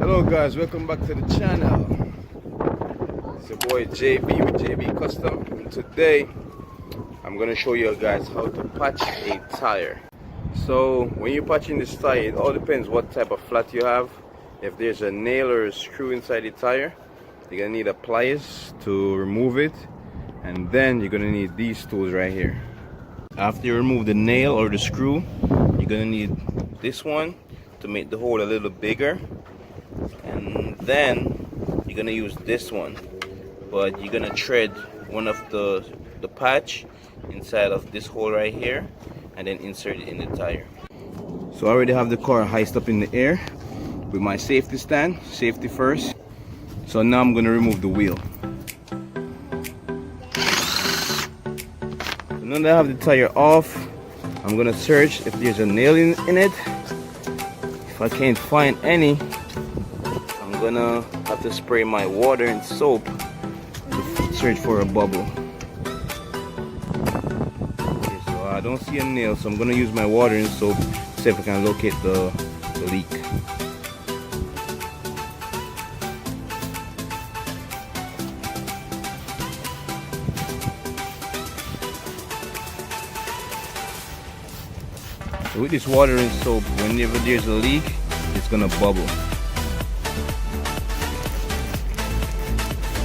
Hello guys, welcome back to the channel. It's your boy JB with JB Custom, and today I'm gonna show you guys how to patch a tire. So when you're patching this tire, it all depends what type of flat you have. If there's a nail or a screw inside the tire, you're gonna need a pliers to remove it, and then you're gonna need these tools right here. After you remove the nail or the screw, you're gonna need this one to make the hole a little bigger, and then you're gonna use this one, but you're gonna thread one of the patch inside of this hole right here and then insert it in the tire. So I already have the car heisted up in the air with my safety stand, safety first. So now I'm gonna remove the wheel. So now that I have the tire off, I'm gonna search if there's a nail in it. If I can't find any, I'm gonna have to spray my water and soap to search for a bubble. Okay, so I don't see a nail, so I'm gonna use my water and soap to see if I can locate the leak. So with this water and soap, whenever there's a leak, it's gonna bubble.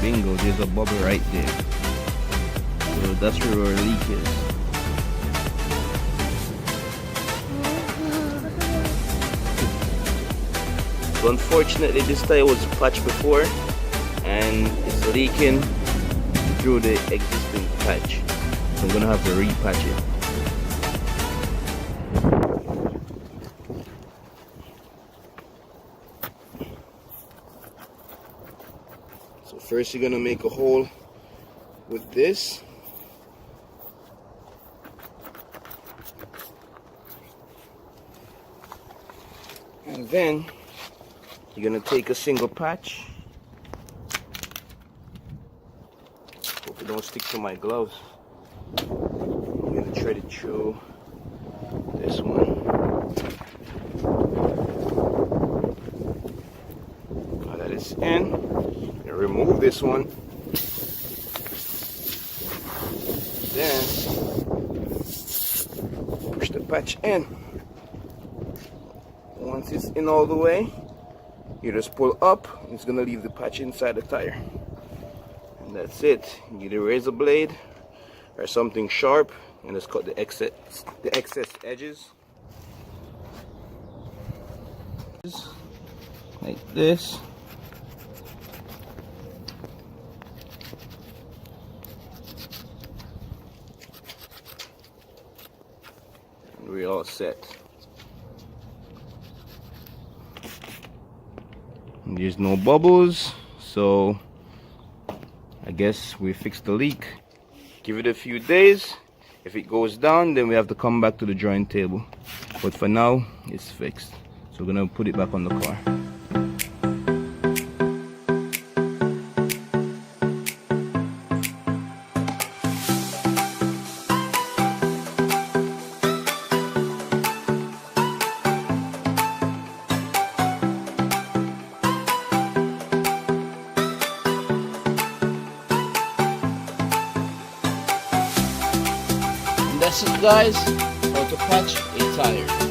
Bingo, there's a bubble right there. So that's where our leak is. So unfortunately, this tire was patched before and it's leaking through the existing patch. So I'm gonna have to repatch it. So first you're gonna make a hole with this. And then you're gonna take a single patch. Hope it don't stick to my gloves. I'm gonna thread it through this one. Now that it's in, remove this one, then push the patch in. Once it's in all the way, you just pull up, it's gonna leave the patch inside the tire, and that's it. You need a razor blade or something sharp and just cut the excess edges like this. We're all set. And there's no bubbles, so I guess we fixed the leak. Give it a few days. If it goes down, then we have to come back to the drawing table. But for now, it's fixed. So we're gonna put it back on the car. That's it guys, how to patch a tire.